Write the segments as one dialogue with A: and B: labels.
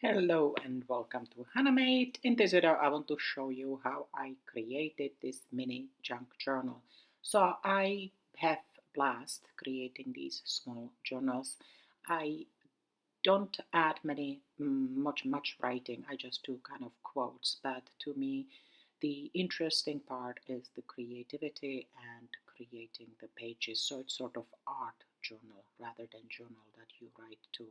A: Hello and welcome to HanaMate. In this video I want to show you how I created this mini junk journal. So I have blast creating these small journals. I don't add much writing. I just do kind of quotes, but to me the interesting part is the creativity and creating the pages. So it's sort of art journal rather than journal that you write to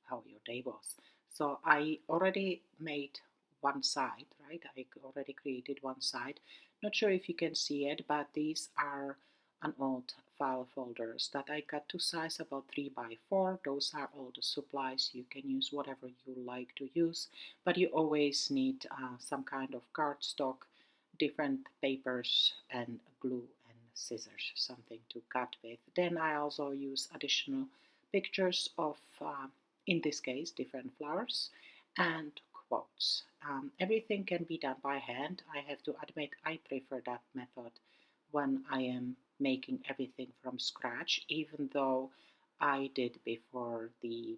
A: how your day was. So I already made one side, right? I already created one side. Not sure if you can see it, but these are an old file folders that I got to size about 3 by 4. Those are all the supplies. You can use whatever you like to use, but you always need some kind of cardstock, different papers, and glue and scissors, something to cut with. Then I also use additional pictures of, in this case, different flowers and quotes. Everything can be done by hand. I have to admit I prefer that method when I am making everything from scratch, even though I did before the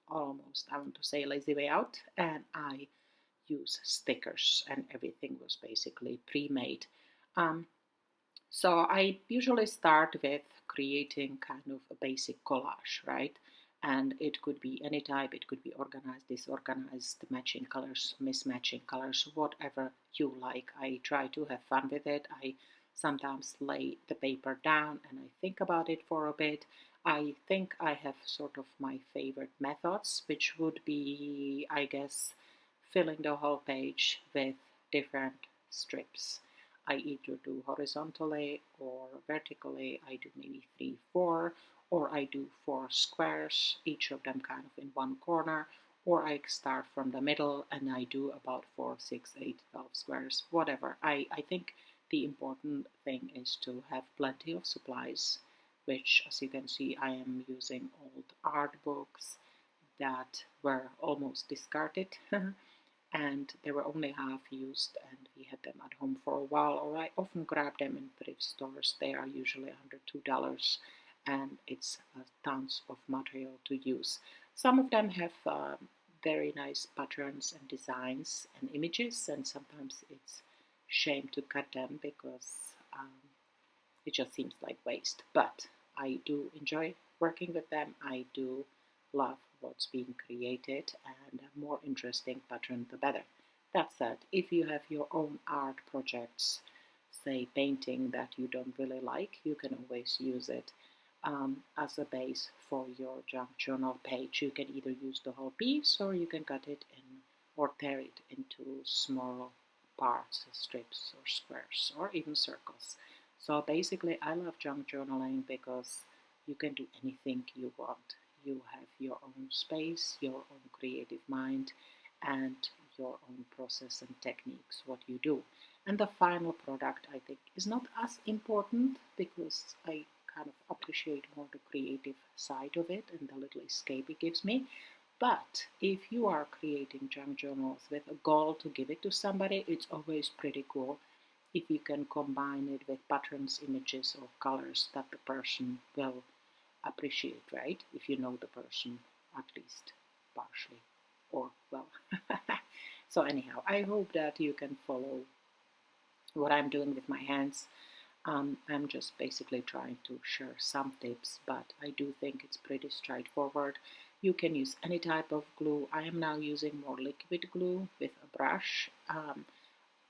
A: almost, I want to say, lazy way out, and I use stickers and everything was basically pre-made. Um, so I usually start with creating kind of a basic collage, right? And it could be any type, it could be organized, disorganized, matching colors, mismatching colors, whatever you like. I try to have fun with it. I sometimes lay the paper down and I think about it for a bit. I think I have sort of my favorite methods, which would be, I guess, filling the whole page with different strips. I either do horizontally or vertically. I do maybe 3, 4, or I do 4 squares, each of them kind of in one corner, or I start from the middle and I do about 4, 6, 8, 12 squares, whatever. I think the important thing is to have plenty of supplies, which, as you can see, I am using old art books that were almost discarded and they were only half used and we had them at home for a while, or I often grab them in thrift stores. They are usually under $2 and it's tons of material to use. Some of them have very nice patterns and designs and images, and sometimes it's shame to cut them because it just seems like waste, but I do enjoy working with them. I do love what's being created, and the more interesting pattern, the better. That said, if you have your own art projects, say painting that you don't really like, you can always use it as a base for your junk journal page. You can either use the whole piece or you can cut it in or tear it into small parts, strips or squares or even circles. So basically I love junk journaling because you can do anything you want. You have your own space, your own creative mind, and your own process and techniques, what you do. And the final product, I think, is not as important because I kind of appreciate more the creative side of it and the little escape it gives me. But if you are creating junk journals with a goal to give it to somebody, it's always pretty cool if you can combine it with patterns, images, or colors that the person will appreciate, right? If you know the person at least partially or well. So, anyhow, I hope that you can follow what I'm doing with my hands. I'm just basically trying to share some tips, but I do think it's pretty straightforward. You can use any type of glue. I am now using more liquid glue with a brush.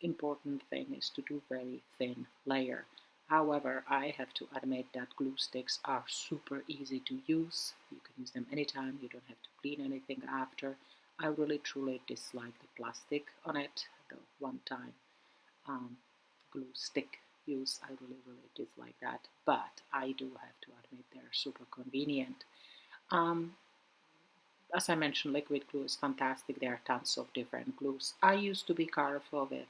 A: Important thing is to do very thin layer. However, I have to admit that glue sticks are super easy to use. You can use them anytime. You don't have to clean anything after. I really truly dislike the plastic on it, the one-time um, glue stick use. I really dislike that, but I do have to admit they're super convenient. Um, as I mentioned, liquid glue is fantastic. There are tons of different glues. I used to be careful with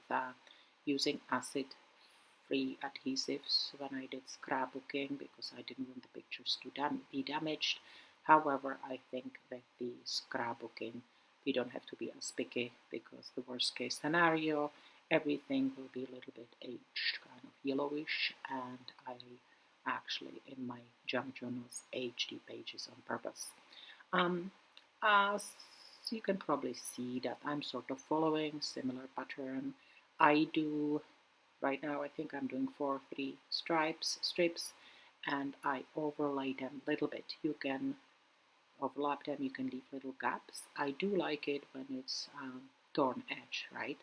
A: using acid-free adhesives when I did scrapbooking because I didn't want the pictures to be damaged. However, I think with the scrapbooking, we don't have to be as picky because the worst case scenario, everything will be a little bit aged, kind of yellowish, and I actually in my junk journals age the pages on purpose. Um, uh, So you can probably see that I'm sort of following similar pattern. I do right now, I think I'm doing 4-3 strips, and I overlay them a little bit. You can overlap them, you can leave little gaps. I do like it when it's torn edge, right?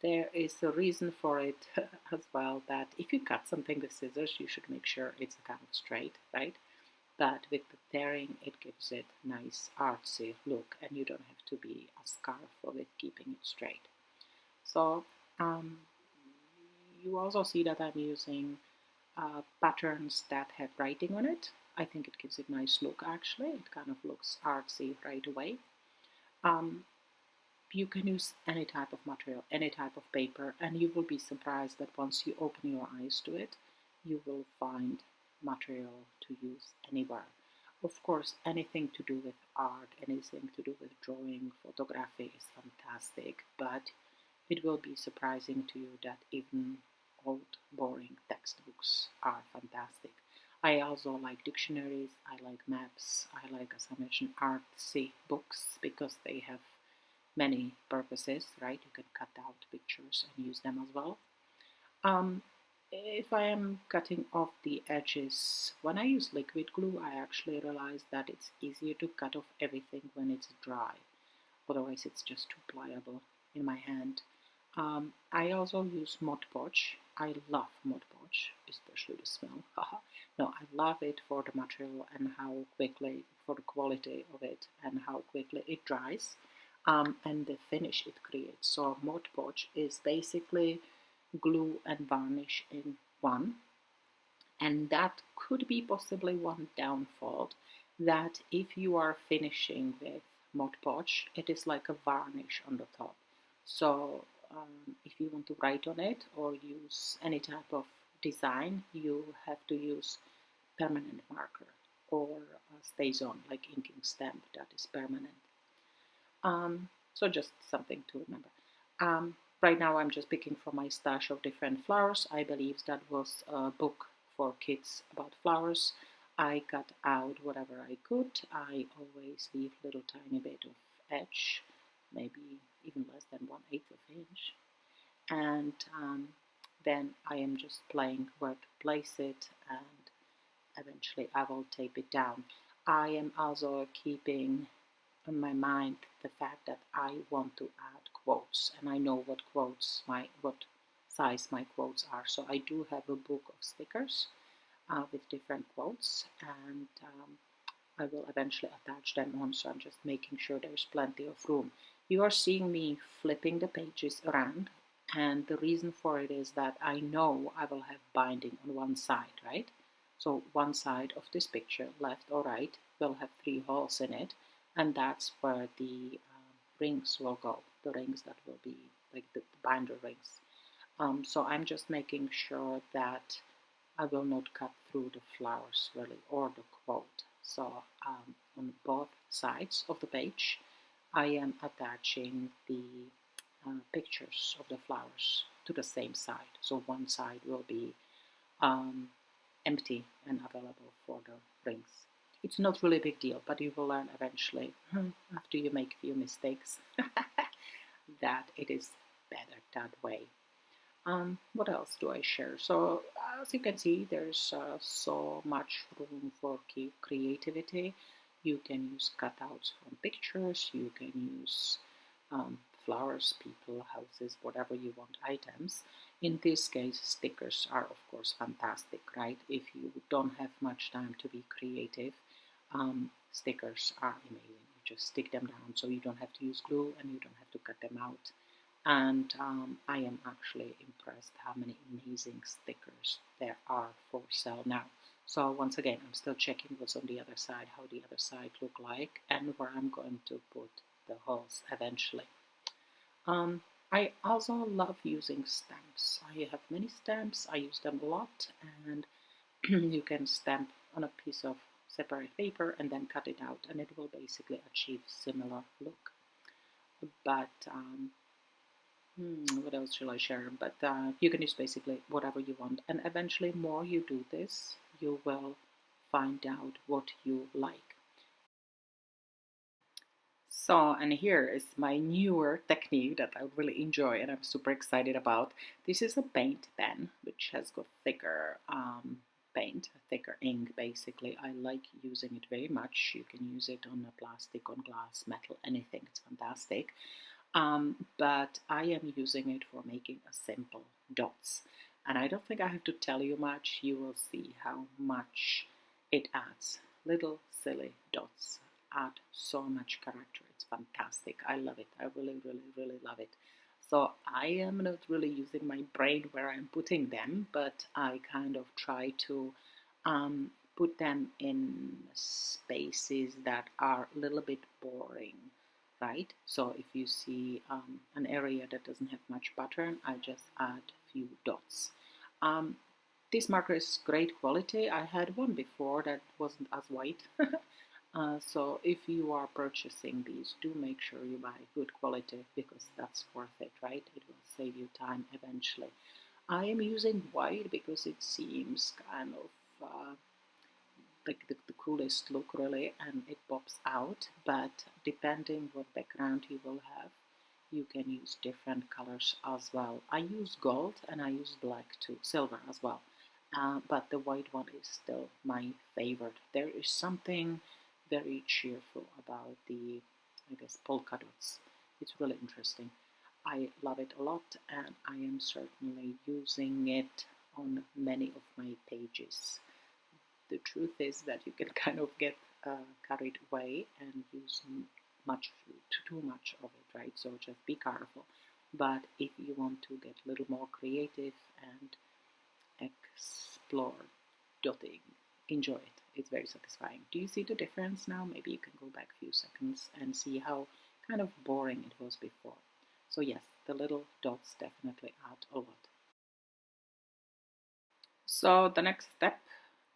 A: There is a reason for it as well, that if you cut something with scissors, you should make sure it's kind of straight, right? But with the tearing, it gives it nice artsy look, and you don't have to be a scarf of it keeping it straight. So um, you also see that I'm using patterns that have writing on it. I think it gives it a nice look actually. It kind of looks artsy right away. Um, you can use any type of material, any type of paper, and you will be surprised that once you open your eyes to it, you will find material to use anywhere. Of course, anything to do with art, anything to do with drawing, photography is fantastic, but it will be surprising to you that even old, boring textbooks are fantastic. I also like dictionaries, I like maps, I like, as I mentioned, artsy books because they have many purposes, right? You can cut out pictures and use them as well. Um, if I am cutting off the edges, when I use liquid glue, I actually realize that it's easier to cut off everything when it's dry. Otherwise, it's just too pliable in my hand. I also use Mod Podge. I love Mod Podge, especially the smell. No, I love it for the material and how quickly, for the quality of it and how quickly it dries, and the finish it creates. So Mod Podge is basically glue and varnish in one, and that could be possibly one downfall, that if you are finishing with Mod Podge, it is like a varnish on the top. So if you want to write on it or use any type of design, you have to use permanent marker or stays on, like inking stamp that is permanent. So just something to remember. Right now I'm just picking from my stash of different flowers. I believe that was a book for kids about flowers. I cut out whatever I could. I always leave little tiny bit of edge, maybe even less than 1/8 of inch. And then I am just playing where to place it, and eventually I will tape it down. I am also keeping in my mind the fact that I want to add quotes, and I know what size my quotes are. So I do have a book of stickers with different quotes, and I will eventually attach them on. So I'm just making sure there's plenty of room. You are seeing me flipping the pages around, and the reason for it is that I know I will have binding on one side, right? So one side of this picture, left or right, will have 3 holes in it, and that's where the rings will go, the rings that will be like the binder rings. So I'm just making sure that I will not cut through the flowers really, or the quote. So on both sides of the page I am attaching the pictures of the flowers to the same side. So one side will be um, empty and available for the rings. It's not really a big deal, but you will learn eventually, after you make a few mistakes, that it is better that way. What else do I share? So as you can see, there's so much room for creativity. You can use cutouts from pictures, you can use flowers, people, houses, whatever you want items. In this case, stickers are of course fantastic, right? If you don't have much time to be creative, stickers are amazing. You just stick them down, so you don't have to use glue and you don't have to cut them out. And I am actually impressed how many amazing stickers there are for sale now. So once again, I'm still checking what's on the other side, how the other side look like, and where I'm going to put the holes eventually. I also love using stamps. I have many stamps, I use them a lot, and you can stamp on a piece of separate paper and then cut it out, and it will basically achieve similar look. But what else shall I share? But you can use basically whatever you want, and eventually more you do this, you will find out what you like. So, and here is my newer technique that I really enjoy and I'm super excited about. This is a paint pen, which has got thicker paint, thicker ink basically. I like using it very much. You can use it on a plastic, on glass, metal, anything. It's fantastic. But I am using it for making a simple dots. And I don't think I have to tell you much. You will see how much it adds. Little silly dots add so much character. It's fantastic. I love it. I really, really, really love it. So I am not really using my brain where I'm putting them, but I kind of try to put them in spaces that are a little bit boring, right? So if you see an area that doesn't have much pattern, I just add a few dots. Um, this marker is great quality. I had one before that wasn't as white. So if you are purchasing these, do make sure you buy good quality because that's worth it, right? It will save you time eventually. I am using white because it seems kind of like the coolest look really, and it pops out. But depending what background you will have, you can use different colors as well. I use gold and I use black too, silver as well. But the white one is still my favorite. There is something very cheerful about the, I guess, polka dots. It's really interesting. I love it a lot and I am certainly using it on many of my pages. The truth is that you can kind of get carried away and use too much of it, right? So just be careful. But if you want to get a little more creative and explore dotting, enjoy it. It's very satisfying. Do you see the difference now? Maybe you can go back a few seconds and see how kind of boring it was before. So yes, the little dots definitely add a lot. So the next step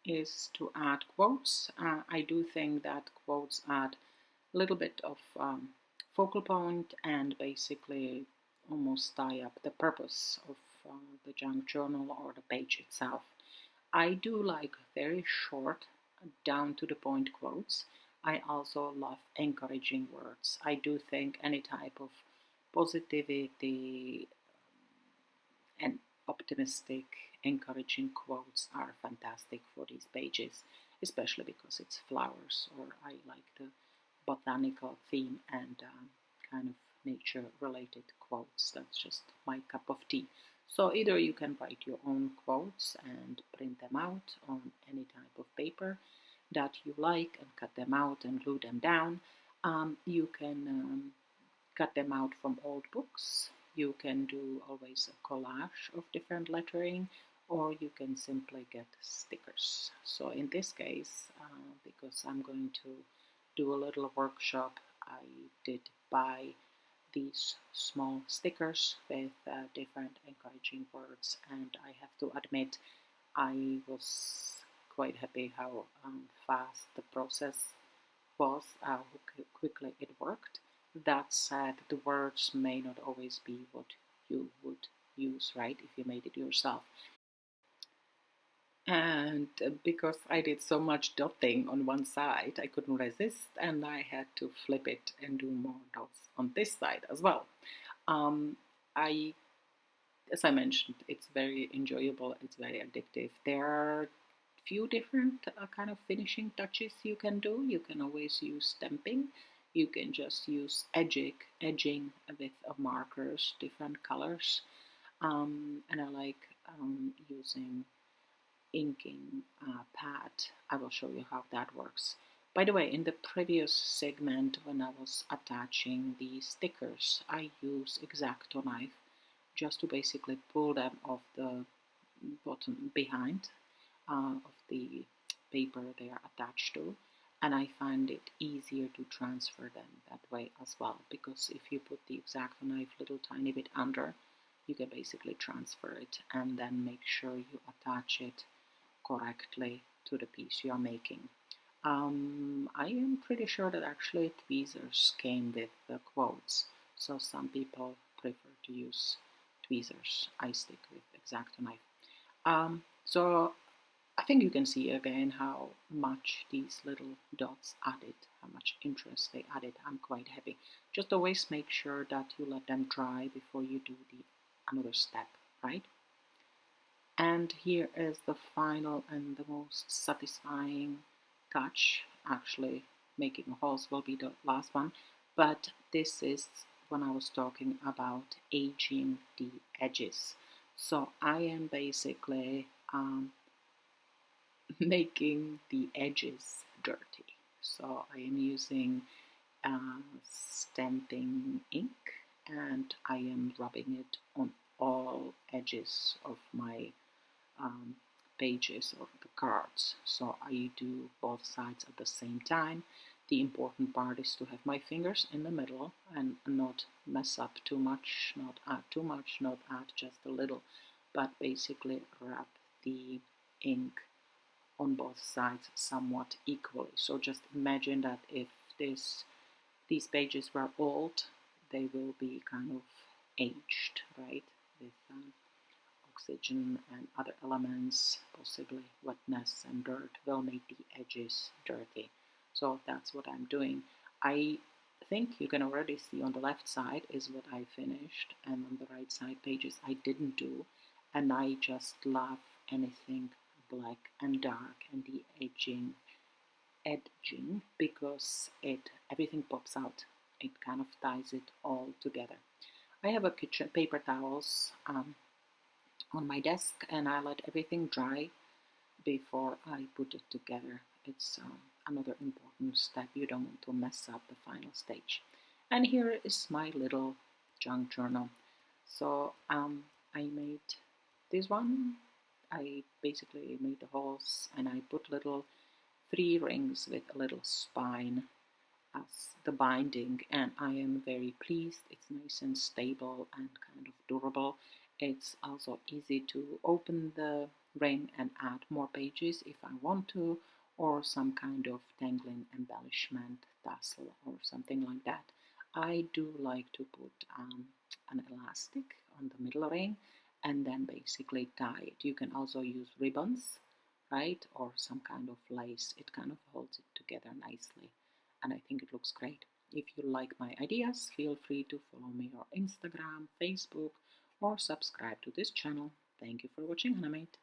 A: is to add quotes. I do think that quotes add a little bit of focal point and basically almost tie up the purpose of the junk journal or the page itself. I do like very short, down to the point quotes. I also love encouraging words. I do think any type of positivity and optimistic, encouraging quotes are fantastic for these pages, especially because it's flowers, or I like the botanical theme and kind of nature related quotes. That's just my cup of tea. So either you can write your own quotes and print them out on any type of paper that you like and cut them out and glue them down. You can cut them out from old books. You can do always a collage of different lettering, or you can simply get stickers. So in this case, because I'm going to do a little workshop, I did buy these small stickers with different encouraging words, and I have to admit I was quite happy how fast the process was, how quickly it worked. That said, the words may not always be what you would use, right, if you made it yourself. And because I did so much dotting on one side, I couldn't resist and I had to flip it and do more dots on this side as well. Um, I, as I mentioned, it's very enjoyable, it's very addictive. There are few different kind of finishing touches you can do. You can always use stamping. You can just use edging with markers, different colors. And I like using inking pad. I will show you how that works. By the way, in the previous segment when I was attaching the stickers, I used X-Acto knife just to basically pull them off the bottom behind of the paper they are attached to, and I find it easier to transfer them that way as well, because if you put the X-Acto knife little tiny bit under, you can basically transfer it and then make sure you attach it correctly to the piece you are making. I am pretty sure that actually tweezers came with the quotes, so some people prefer to use tweezers. I stick with X-Acto knife. So I think you can see again how much these little dots added, how much interest they added. I'm quite happy. Just always make sure that you let them dry before you do the another step, right? And here is the final and the most satisfying touch. Actually, making holes will be the last one, but this is when I was talking about aging the edges. So I am basically making the edges dirty. So I am using stamping ink and I am rubbing it on all edges of my um, pages of the cards. So I do both sides at the same time. The important part is to have my fingers in the middle and not mess up too much, not add too much, not add just a little, but basically wrap the ink on both sides somewhat equally. So just imagine that if these pages were old, they will be kind of aged, right? With oxygen and other elements, possibly wetness and dirt, will make the edges dirty. So that's what I'm doing. I think you can already see on the left side is what I finished, and on the right side pages I didn't do, and I just love anything black and dark and the edging because it everything pops out. It kind of ties it all together. I have a kitchen paper towels on my desk and I let everything dry before I put it together. It's another important step. You don't want to mess up the final stage. And here is my little junk journal. So I made this one. I basically made the holes and I put little 3 rings with a little spine as the binding, and I am very pleased. It's nice and stable and kind of durable. It's also easy to open the ring and add more pages if I want to, or some kind of dangling embellishment tassel or something like that. I do like to put an elastic on the middle ring and then basically tie it. You can also use ribbons, right, or some kind of lace. It kind of holds it together nicely and I think it looks great. If you like my ideas, feel free to follow me on Instagram, Facebook, or subscribe to this channel. Thank you for watching, Hanamate.